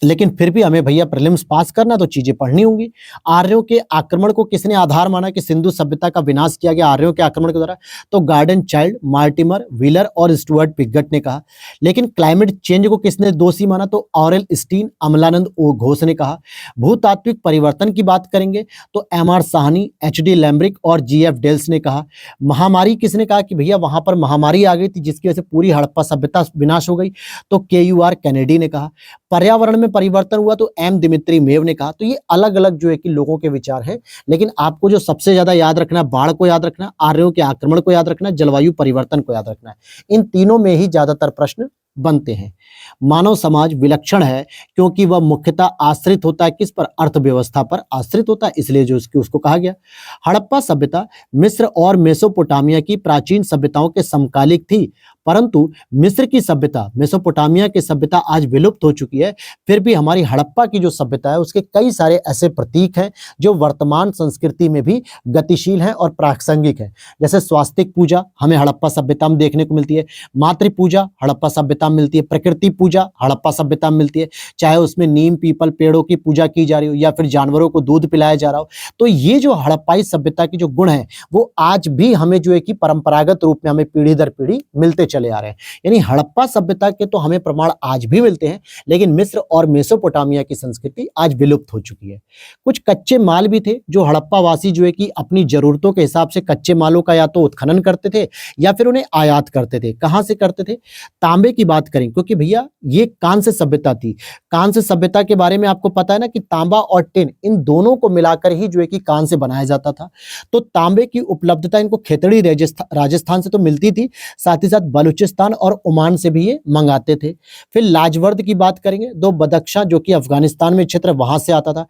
लेकिन फिर भी हमें भैया प्रीलिम्स पास करना तो चीजें पढ़नी होंगी। आर्यों के आक्रमण को किसने आधार माना कि सिंधु सभ्यता का विनाश किया गया आर्यों के आक्रमण के द्वारा? तो गार्डन चाइल्ड, मार्टिमर व्हीलर और स्टुअर्ट पिगट ने कहा। लेकिन क्लाइमेट चेंज को किसने दोषी माना? तो ऑरेल स्टीन, अमलानंद घोष ने कहा। भूतात्विक परिवर्तन की बात करेंगे तो एम.आर. साहनी, एच.डी. लैम्ब्रिक और जी.एफ. डेल्स ने कहा। महामारी किसने कहा कि भैया वहां पर महामारी आ गई थी जिसकी वजह से पूरी हड़प्पा सभ्यता विनाश हो गई? तो के.यू.आर. कैनेडी ने कहा। पर्यावरण में परिवर्तन हुआ तो एम. दिमित्री मेव ने कहा। तो ये अलग अलग जो है कि लोगों के विचार हैं, लेकिन आपको जो सबसे ज्यादा याद रखना है, बाढ़ को याद रखना, आर्यों के आक्रमण को याद रखना, जलवायु परिवर्तन को याद रखना है। इन तीनों में ही ज्यादातर प्रश्न बनते हैं। मानव समाज विलक्षण है क्योंकि वह मुख्यतः आश्रित होता है किस पर? अर्थव्यवस्था पर आश्रित होता है, इसलिए जो उसको कहा गया। हड़प्पा सभ्यता मिस्र और मेसोपोटामिया की प्राचीन सभ्यताओं के समकालिक थी, परंतु मिस्र की सभ्यता, मेसोपोटामिया की सभ्यता आज विलुप्त हो चुकी है। फिर भी हमारी हड़प्पा की जो सभ्यता है उसके कई सारे ऐसे प्रतीक हैं जो वर्तमान संस्कृति में भी गतिशील हैं और प्रासंगिक हैं। जैसे स्वास्तिक पूजा हमें हड़प्पा सभ्यता में देखने को मिलती है, मातृ पूजा हड़प्पा सभ्यता में मिलती है, प्रकृति पूजा हड़प्पा सभ्यता में मिलती है, चाहे उसमें नीम पीपल पेड़ों की पूजा की जा रही हो या फिर जानवरों को दूध पिलाया जा रहा हो। तो ये जो हड़प्पाई सभ्यता के जो गुण हैं वो आज भी हमें जो है कि परंपरागत रूप में हमें पीढ़ी दर पीढ़ी मिलते चले आ रहे हैं। यानी हड़प्पा सभ्यता के तो हमें प्रमाण आज भी मिलते हैं, लेकिन मिस्र और मेसोपोटामिया की संस्कृति आज विलुप्त हो चुकी है। कुछ कच्चे माल भी थे जो हड़प्पा वासी जो है कि अपनी जरूरतों के हिसाब से कच्चे मालों का या तो उत्खनन करते थे या फिर उन्हें आयात करते थे। कहां से करते थे? तांबे की बात करें, क्योंकि भैया ये कांस्य सभ्यता थी। कांस्य सभ्यता के बारे में आपको पता है ना कि तांबा और टिन इन दोनों को मिलाकर ही जो है कि कांस्य बनाया जाता था। तो तांबे की उपलब्धता इनको खेतड़ी राजस्थान से तो मिलती थी, साथ ही साथ बलूचिस्तान और ओमान से भी ये मंगाते थे। फिर लाजवर्द की बात करेंगे, दो बदख्शां जो कि अफगानिस्तान में क्षेत्र वहां से आता था।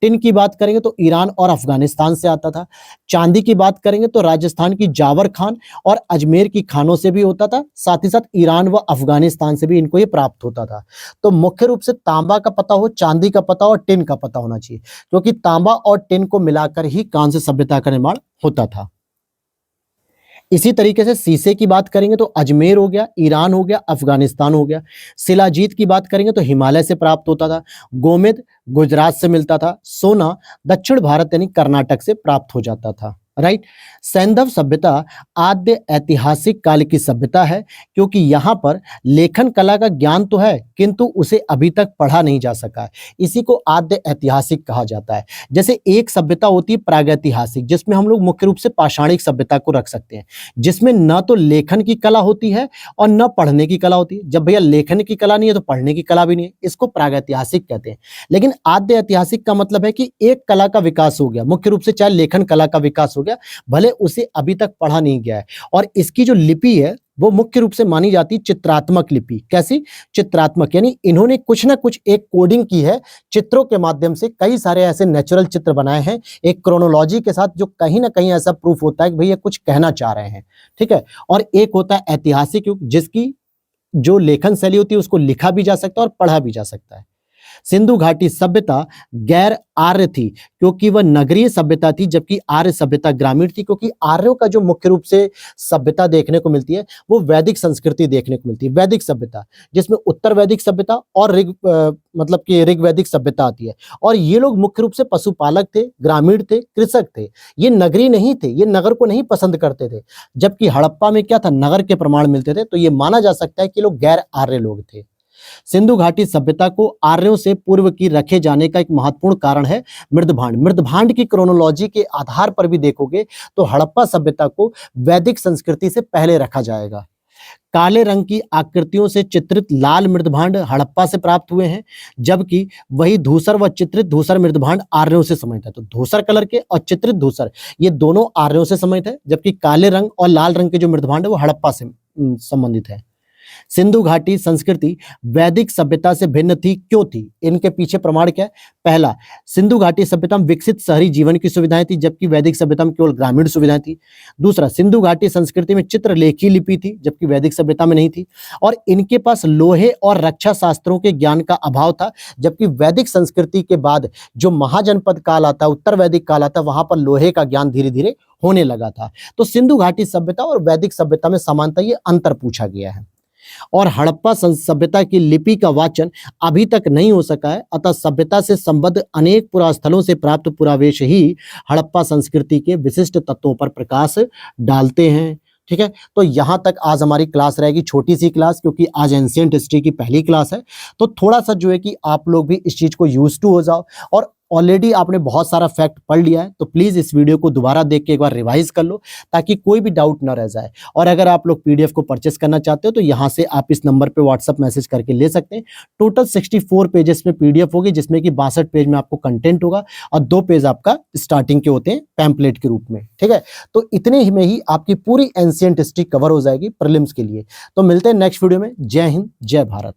टिन की बात करेंगे तो ईरान और अफगानिस्तान से आता था। चांदी की बात करेंगे तो राजस्थान की जावर खान और अजमेर की खानों से भी होता था, साथ ही साथ ईरान व अफगानिस्तान से भी इनको ये प्राप्त होता था। तो मुख्य रूप से तांबा का पता हो, चांदी का पता हो और टिन का पता होना चाहिए, क्योंकि तांबा और टिन को मिलाकर ही कांस्य सभ्यता का निर्माण होता था। इसी तरीके से शीशे की बात करेंगे तो अजमेर हो गया, ईरान हो गया, अफगानिस्तान हो गया। शिलाजीत की बात करेंगे तो हिमालय से प्राप्त होता था। गोमेद गुजरात से मिलता था। सोना दक्षिण भारत यानी कर्नाटक से प्राप्त हो जाता था। राइट। सैंधव सभ्यता आद्य ऐतिहासिक काल की सभ्यता है, क्योंकि यहाँ पर लेखन कला का ज्ञान तो है किंतु उसे अभी तक पढ़ा नहीं जा सका है, इसी को आद्य ऐतिहासिक कहा जाता है। जैसे एक सभ्यता होती है प्रागैतिहासिक, जिसमें हम लोग मुख्य रूप से पाषाणिक सभ्यता को रख सकते हैं, जिसमें न तो लेखन की कला होती है और न पढ़ने की कला होती है। जब भैया लेखन की कला नहीं है तो पढ़ने की कला भी नहीं है, इसको प्रागैतिहासिक कहते हैं। लेकिन आद्य ऐतिहासिक का मतलब है कि एक कला का विकास हो गया, मुख्य रूप से चाहे लेखन कला का विकास हो गया, भले उसे अभी तक पढ़ा नहीं गया है। और इसकी जो लिपि है वो मुख्य रूप से मानी जाती है चित्रात्मक लिपि। कैसी? चित्रात्मक, यानी इन्होंने कुछ ना कुछ एक कोडिंग की है, चित्रों के माध्यम से कई सारे ऐसे नेचुरल चित्र बनाए हैं एक क्रोनोलॉजी के साथ, जो कहीं ना कहीं ऐसा प्रूफ होता है कि भैया कुछ कहना चाह रहे हैं। ठीक है। और एक होता है ऐतिहासिक युग, जिसकी जो लेखन शैली होती है उसको लिखा भी जा सकता है और पढ़ा भी जा सकता है। सिंधु घाटी सभ्यता गैर आर्य थी क्योंकि वह नगरीय सभ्यता थी, जबकि आर्य सभ्यता ग्रामीण थी, क्योंकि आर्यों का जो मुख्य रूप से सभ्यता देखने को मिलती है वो वैदिक संस्कृति देखने को मिलती है। वैदिक सभ्यता जिसमें उत्तर वैदिक सभ्यता और मतलब कि ऋग्वैदिक सभ्यता आती है। और ये लोग मुख्य रूप से पशुपालक थे, ग्रामीण थे, कृषक थे, ये नगरी नहीं थे, ये नगर को नहीं पसंद करते थे। जबकि हड़प्पा में क्या था? नगर के प्रमाण मिलते थे। तो ये माना जा सकता है कि लोग गैर आर्य लोग थे। सिंधु घाटी सभ्यता को आर्यों से पूर्व की रखे जाने का एक महत्वपूर्ण कारण है मृदभांड। मृदभांड की क्रोनोलॉजी के आधार पर भी देखोगे तो हड़प्पा सभ्यता को वैदिक संस्कृति से पहले रखा जाएगा। काले रंग की आकृतियों से चित्रित लाल मृदभांड हड़प्पा से प्राप्त हुए हैं, जबकि वही धूसर व चित्रित धूसर मृदभांड आर्यों से संबंधित है। तो धूसर कलर के और चित्रित धूसर ये दोनों आर्यों से संबंधित है, जबकि काले रंग और लाल रंग के जो मृदभांड है वो हड़प्पा से संबंधित है। सिंधु घाटी संस्कृति वैदिक सभ्यता से भिन्न थी, क्यों थी? इनके पीछे प्रमाण क्या है? पहला, सिंधु घाटी सभ्यता में विकसित शहरी जीवन की सुविधाएं थी, जबकि वैदिक सभ्यता में केवल ग्रामीण सुविधाएं थी। दूसरा, सिंधु घाटी संस्कृति में चित्रलेखी लिपि थी, जबकि वैदिक सभ्यता में नहीं थी। और इनके पास लोहे और रक्षा शास्त्रों के ज्ञान का अभाव था, जबकि वैदिक संस्कृति के बाद जो महाजनपद काल आता है, उत्तर वैदिक काल आता है, वहां पर लोहे का ज्ञान धीरे धीरे होने लगा था। तो सिंधु घाटी सभ्यता और वैदिक सभ्यता में समानता, ये अंतर पूछा गया है। और हड़प्पा सभ्यता की लिपि का वाचन अभी तक नहीं हो सका है, अतः सभ्यता से संबद्ध अनेक पुरास्थलों से प्राप्त पुरावेश ही हड़प्पा संस्कृति के विशिष्ट तत्वों पर प्रकाश डालते हैं। ठीक है। तो यहां तक आज हमारी क्लास रहेगी, छोटी सी क्लास, क्योंकि आज एंशिएंट हिस्ट्री की पहली क्लास है। तो थोड़ा सा जो है कि आप लोग भी इस चीज को यूज टू हो जाओ और ऑलरेडी आपने बहुत सारा फैक्ट पढ़ लिया है, तो प्लीज इस वीडियो को दोबारा देख के एक बार रिवाइज कर लो ताकि कोई भी डाउट ना रह जाए। और अगर आप लोग पीडीएफ को परचेस करना चाहते हो तो यहाँ से आप इस नंबर पे व्हाट्सएप मैसेज करके ले सकते हैं। टोटल 64 पेजेस में पीडीएफ होगी, जिसमें कि 62 पेज में आपको कंटेंट होगा और 2 पेज आपका स्टार्टिंग के होते हैं पैम्पलेट के रूप में। ठीक है, तो इतने ही में ही आपकी पूरी एंशिएंट हिस्ट्री कवर हो जाएगी प्रीलिम्स के लिए। तो मिलते हैं नेक्स्ट वीडियो में। जय हिंद, जय भारत।